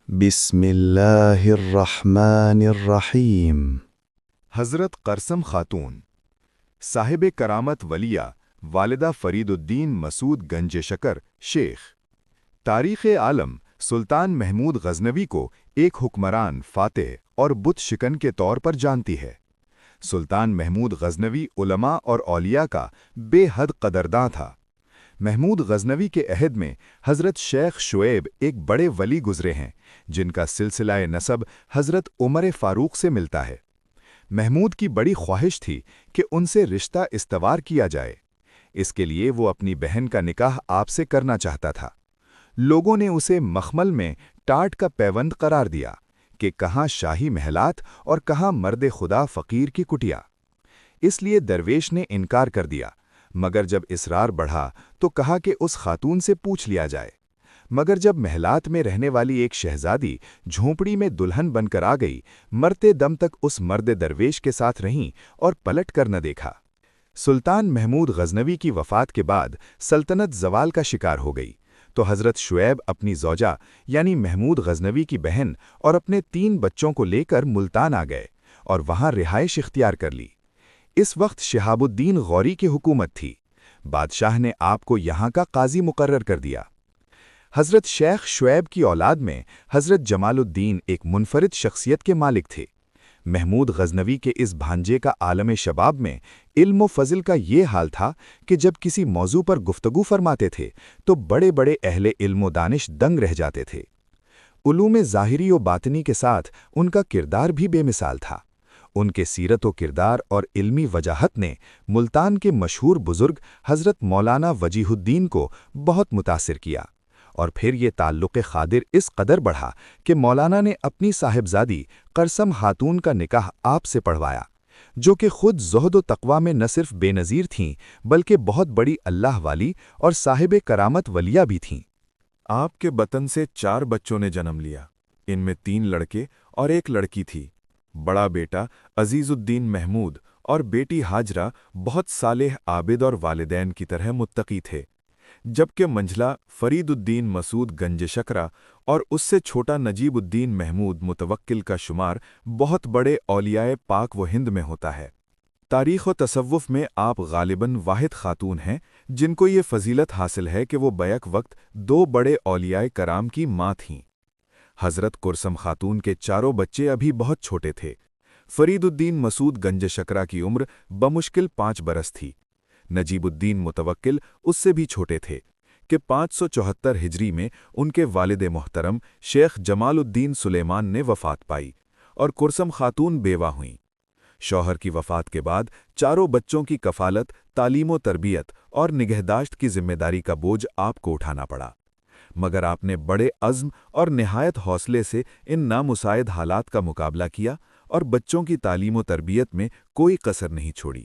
بسم اللہ الرحمن الرحیم۔ حضرت قرسم خاتون صاحب کرامت ولیہ والدہ فرید الدین مسعود گنج شکر شیخ تاریخ عالم سلطان محمود غزنوی کو ایک حکمران فاتح اور بت شکن کے طور پر جانتی ہے۔ سلطان محمود غزنوی علماء اور اولیاء کا بے حد قدرداں تھا۔ محمود غزنوی کے عہد میں حضرت شیخ شعیب ایک بڑے ولی گزرے ہیں جن کا سلسلہ نسب حضرت عمر فاروق سے ملتا ہے۔ محمود کی بڑی خواہش تھی کہ ان سے رشتہ استوار کیا جائے، اس کے لیے وہ اپنی بہن کا نکاح آپ سے کرنا چاہتا تھا۔ لوگوں نے اسے مخمل میں ٹاٹ کا پیوند قرار دیا کہ کہاں شاہی محلات اور کہاں مرد خدا فقیر کی کٹیا۔ اس لیے درویش نے انکار کر دیا، مگر جب اصرار بڑھا تو کہا کہ اس خاتون سے پوچھ لیا جائے۔ مگر جب محلات میں رہنے والی ایک شہزادی جھونپڑی میں دلہن بن کر آ گئی، مرتے دم تک اس مرد درویش کے ساتھ رہیں اور پلٹ کر نہ دیکھا۔ سلطان محمود غزنوی کی وفات کے بعد سلطنت زوال کا شکار ہو گئی، تو حضرت شعیب اپنی زوجہ یعنی محمود غزنوی کی بہن اور اپنے 3 بچوں کو لے کر ملتان آ گئے اور وہاں رہائش اختیار کر لی۔ اس وقت شہاب الدین غوری کی حکومت تھی۔ بادشاہ نے آپ کو یہاں کا قاضی مقرر کر دیا۔ حضرت شیخ شعیب کی اولاد میں حضرت جمال الدین ایک منفرد شخصیت کے مالک تھے۔ محمود غزنوی کے اس بھانجے کا عالم شباب میں علم و فضل کا یہ حال تھا کہ جب کسی موضوع پر گفتگو فرماتے تھے تو بڑے بڑے اہل علم و دانش دنگ رہ جاتے تھے۔ علوم ظاہری و باطنی کے ساتھ ان کا کردار بھی بے مثال تھا۔ ان کے سیرت و کردار اور علمی وجاہت نے ملتان کے مشہور بزرگ حضرت مولانا وجیہ الدین کو بہت متاثر کیا، اور پھر یہ تعلق خادر اس قدر بڑھا کہ مولانا نے اپنی صاحبزادی قرسم خاتون کا نکاح آپ سے پڑھوایا، جو کہ خود زہد و تقوی میں نہ صرف بے نظیر تھیں بلکہ بہت بڑی اللہ والی اور صاحب کرامت ولیہ بھی تھیں۔ آپ کے بطن سے 4 بچوں نے جنم لیا، ان میں 3 لڑکے اور 1 لڑکی تھی۔ بڑا بیٹا عزیز الدین محمود اور بیٹی ہاجرہ بہت صالح عابد اور والدین کی طرح متقی تھے، جبکہ منجھلا فرید الدین مسعود گنج شکرہ اور اس سے چھوٹا نجیب الدین محمود متوکل کا شمار بہت بڑے اولیاء پاک و ہند میں ہوتا ہے۔ تاریخ و تصوف میں آپ غالباً واحد خاتون ہیں جن کو یہ فضیلت حاصل ہے کہ وہ بیک وقت 2 بڑے اولیاء کرام کی ماں تھیں۔ حضرت قرسم خاتون کے 4 بچے ابھی بہت چھوٹے تھے۔ فرید الدین مسعود گنج شکرہ کی عمر بمشکل 5 برس تھی۔ نجیب الدین متوکل اس سے بھی چھوٹے تھے کہ 574 ہجری میں ان کے والد محترم شیخ جمال الدین سلیمان نے وفات پائی اور قرسم خاتون بیوہ ہوئیں۔ شوہر کی وفات کے بعد 4 بچوں کی کفالت، تعلیم و تربیت اور نگہداشت کی ذمہ داری کا بوجھ آپ کو اٹھانا پڑا، مگر آپ نے بڑے عزم اور نہایت حوصلے سے ان نامساعد حالات کا مقابلہ کیا اور بچوں کی تعلیم و تربیت میں کوئی کسر نہیں چھوڑی۔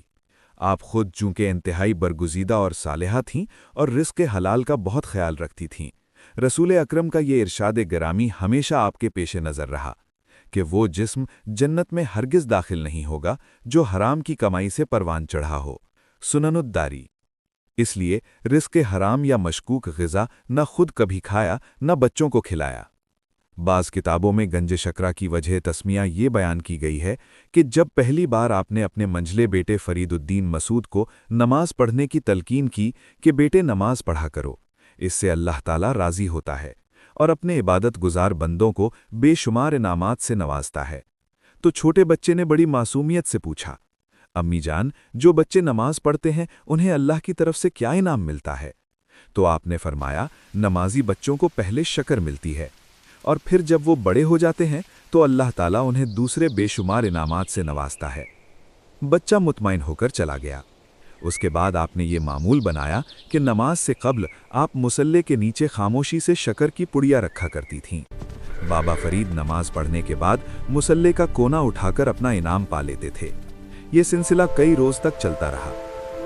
آپ خود چونکہ انتہائی برگزیدہ اور صالحہ تھیں اور رزق حلال کا بہت خیال رکھتی تھیں، رسول اکرم کا یہ ارشاد گرامی ہمیشہ آپ کے پیش نظر رہا کہ وہ جسم جنت میں ہرگز داخل نہیں ہوگا جو حرام کی کمائی سے پروان چڑھا ہو۔ سنن الداری۔ اس لیے رزق حرام یا مشکوک غذا نہ خود کبھی کھایا نہ بچوں کو کھلایا۔ بعض کتابوں میں گنج شکرہ کی وجہ تسمیہ یہ بیان کی گئی ہے کہ جب پہلی بار آپ نے اپنے منجھلے بیٹے فرید الدین مسعود کو نماز پڑھنے کی تلقین کی کہ بیٹے نماز پڑھا کرو، اس سے اللہ تعالیٰ راضی ہوتا ہے اور اپنے عبادت گزار بندوں کو بے شمار انعامات سے نوازتا ہے، تو چھوٹے بچے نے بڑی معصومیت سے پوچھا، امی جان، جو بچے نماز پڑھتے ہیں انہیں اللہ کی طرف سے کیا انعام ملتا ہے؟ تو آپ نے فرمایا، نمازی بچوں کو پہلے شکر ملتی ہے، اور پھر جب وہ بڑے ہو جاتے ہیں تو اللہ تعالیٰ انہیں دوسرے بے شمار انعامات سے نوازتا ہے۔ بچہ مطمئن ہو کر چلا گیا۔ اس کے بعد آپ نے یہ معمول بنایا کہ نماز سے قبل آپ مصلے کے نیچے خاموشی سے شکر کی پڑیا رکھا کرتی تھیں۔ بابا فرید نماز پڑھنے کے بعد مصلے کا کونا اٹھا کر اپنا انعام پا لیتے تھے۔ یہ سلسلہ کئی روز تک چلتا رہا۔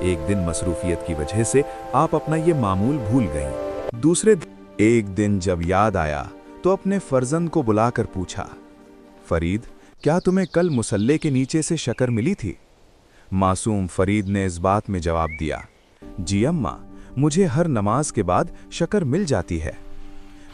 ایک دن مصروفیت کی وجہ سے آپ اپنا یہ معمول بھول گئیں۔ دوسرے ایک دن جب یاد آیا تو اپنے فرزند کو بلا کر پوچھا، فرید، کیا تمہیں کل مصلے کے نیچے سے شکر ملی تھی؟ معصوم فرید نے اس بات میں جواب دیا، جی اماں، مجھے ہر نماز کے بعد شکر مل جاتی ہے۔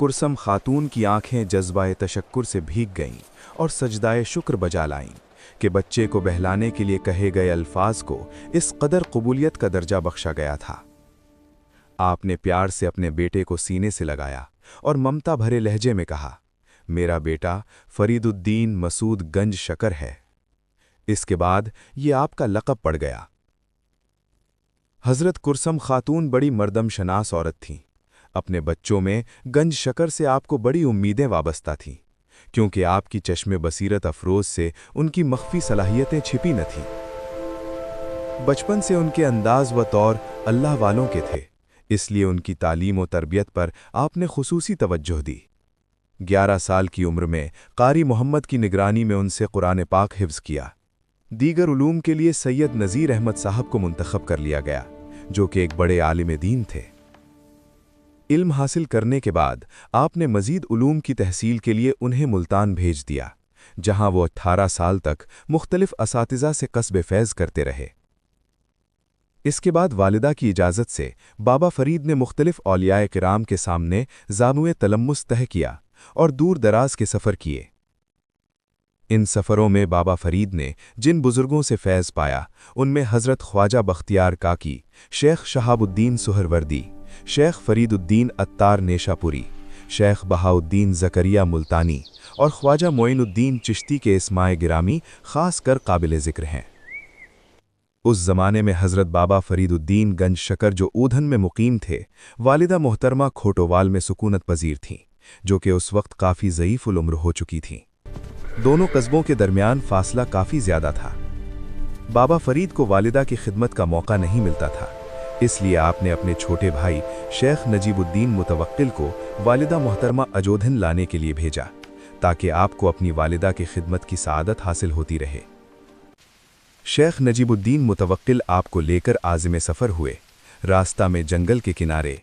کرسم خاتون کی آنکھیں جذبہ تشکر سے بھیگ گئیں اور سجدائے شکر بجا لائیں کہ بچے کو بہلانے کے لیے کہے گئے الفاظ کو اس قدر قبولیت کا درجہ بخشا گیا تھا۔ آپ نے پیار سے اپنے بیٹے کو سینے سے لگایا اور ممتا بھرے لہجے میں کہا، میرا بیٹا فرید الدین مسعود گنج شکر ہے۔ اس کے بعد یہ آپ کا لقب پڑ گیا۔ حضرت کرسم خاتون بڑی مردم شناس عورت تھیں۔ اپنے بچوں میں گنج شکر سے آپ کو بڑی امیدیں وابستہ تھیں، کیونکہ آپ کی چشم بصیرت افروز سے ان کی مخفی صلاحیتیں چھپی نہ تھیں۔ بچپن سے ان کے انداز و طور اللہ والوں کے تھے، اس لیے ان کی تعلیم و تربیت پر آپ نے خصوصی توجہ دی۔ 11 سال کی عمر میں قاری محمد کی نگرانی میں ان سے قرآن پاک حفظ کیا۔ دیگر علوم کے لیے سید نذیر احمد صاحب کو منتخب کر لیا گیا، جو کہ ایک بڑے عالم دین تھے۔ علم حاصل کرنے کے بعد آپ نے مزید علوم کی تحصیل کے لیے انہیں ملتان بھیج دیا، جہاں وہ 18 سال تک مختلف اساتذہ سے قصب فیض کرتے رہے۔ اس کے بعد والدہ کی اجازت سے بابا فرید نے مختلف اولیاء کرام کے سامنے زانوئے تلمس طے کیا اور دور دراز کے سفر کیے۔ ان سفروں میں بابا فرید نے جن بزرگوں سے فیض پایا ان میں حضرت خواجہ بختیار کاکی، شیخ شہاب الدین سہروردی، شیخ فرید الدین عطار نیشاپوری، شیخ بہاؤالدین زکریا ملتانی اور خواجہ معین الدین چشتی کے اسماء گرامی خاص کر قابل ذکر ہیں۔ اس زمانے میں حضرت بابا فرید الدین گنج شکر جو اودھن میں مقیم تھے، والدہ محترمہ کھوٹووال میں سکونت پذیر تھیں، جو کہ اس وقت کافی ضعیف العمر ہو چکی تھیں۔ دونوں قصبوں کے درمیان فاصلہ کافی زیادہ تھا۔ بابا فرید کو والدہ کی خدمت کا موقع نہیں ملتا تھا، اس لیے آپ نے اپنے چھوٹے بھائی شیخ نجیب الدین متوکل کو والدہ محترمہ اجودھن لانے کے لیے بھیجا، تاکہ آپ کو اپنی والدہ کی خدمت کی سعادت حاصل ہوتی رہے۔ شیخ نجیب الدین متوکل آپ کو لے کر عازم سفر ہوئے۔ راستہ میں جنگل کے کنارے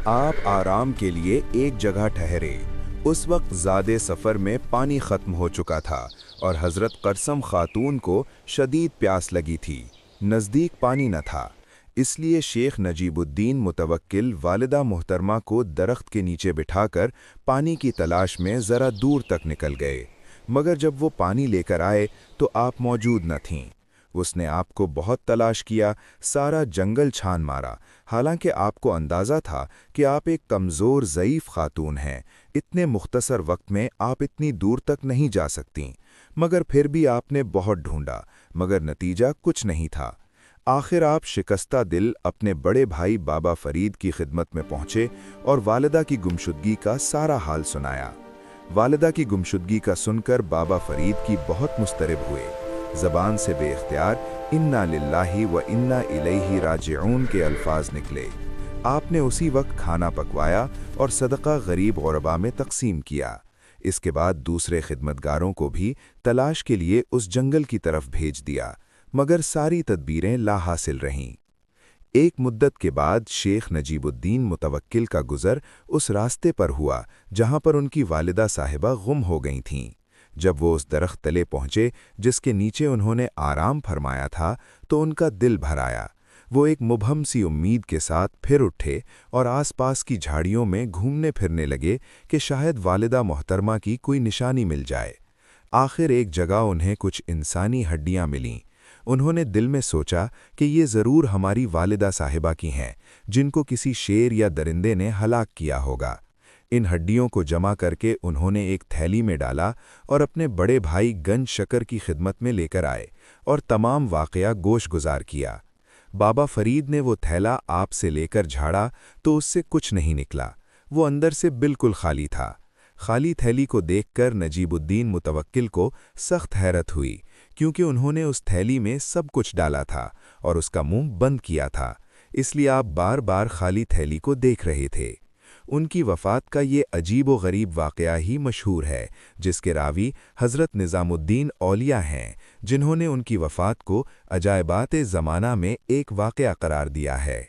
آپ آرام کے لیے ایک جگہ ٹھہرے۔ اس وقت زیادہ سفر میں پانی ختم ہو چکا تھا اور حضرت قرسم خاتون کو شدید پیاس لگی تھی۔ نزدیک پانی نہ تھا، اس لیے شیخ نجیب الدین متوکل والدہ محترمہ کو درخت کے نیچے بٹھا کر پانی کی تلاش میں ذرا دور تک نکل گئے، مگر جب وہ پانی لے کر آئے تو آپ موجود نہ تھیں۔ اس نے آپ کو بہت تلاش کیا، سارا جنگل چھان مارا، حالانکہ آپ کو اندازہ تھا کہ آپ ایک کمزور ضعیف خاتون ہیں، اتنے مختصر وقت میں آپ اتنی دور تک نہیں جا سکتیں، مگر پھر بھی آپ نے بہت ڈھونڈا، مگر نتیجہ کچھ نہیں تھا۔ آخر آپ شکستہ دل اپنے بڑے بھائی بابا فرید کی خدمت میں پہنچے اور والدہ کی گمشدگی کا سارا حال سنایا۔ والدہ کی گمشدگی کا سن کر بابا فرید کی بہت مضطرب ہوئے، زبان سے بے اختیار انا للہ و انا الیہ راجعون کے الفاظ نکلے۔ آپ نے اسی وقت کھانا پکوایا اور صدقہ غریب غربا میں تقسیم کیا۔ اس کے بعد دوسرے خدمتگاروں کو بھی تلاش کے لیے اس جنگل کی طرف بھیج دیا، مگر ساری تدبیریں لا حاصل رہیں۔ ایک مدت کے بعد شیخ نجیب الدین متوکل کا گزر اس راستے پر ہوا جہاں پر ان کی والدہ صاحبہ گم ہو گئی تھیں۔ جب وہ اس درخت تلے پہنچے جس کے نیچے انہوں نے آرام فرمایا تھا تو ان کا دل بھر آیا۔ وہ ایک مبہم سی امید کے ساتھ پھر اٹھے اور آس پاس کی جھاڑیوں میں گھومنے پھرنے لگے کہ شاید والدہ محترمہ کی کوئی نشانی مل جائے۔ آخر ایک جگہ انہیں کچھ انسانی ہڈیاں ملیں۔ انہوں نے دل میں سوچا کہ یہ ضرور ہماری والدہ صاحبہ کی ہیں، جن کو کسی شیر یا درندے نے ہلاک کیا ہوگا۔ ان ہڈیوں کو جمع کر کے انہوں نے ایک تھیلی میں ڈالا اور اپنے بڑے بھائی گنج شکر کی خدمت میں لے کر آئے اور تمام واقعہ گوش گزار کیا۔ بابا فرید نے وہ تھیلا آپ سے لے کر جھاڑا تو اس سے کچھ نہیں نکلا، وہ اندر سے بالکل خالی تھا۔ خالی تھیلی کو دیکھ کر نجیب الدین متوکل کو سخت حیرت ہوئی، کیونکہ انہوں نے اس تھیلی میں سب کچھ ڈالا تھا اور اس کا منہ بند کیا تھا، اس لیے آپ بار بار خالی تھیلی کو دیکھ رہے تھے۔ ان کی وفات کا یہ عجیب و غریب واقعہ ہی مشہور ہے، جس کے راوی حضرت نظام الدین اولیاء ہیں، جنہوں نے ان کی وفات کو عجائبات زمانہ میں ایک واقعہ قرار دیا ہے۔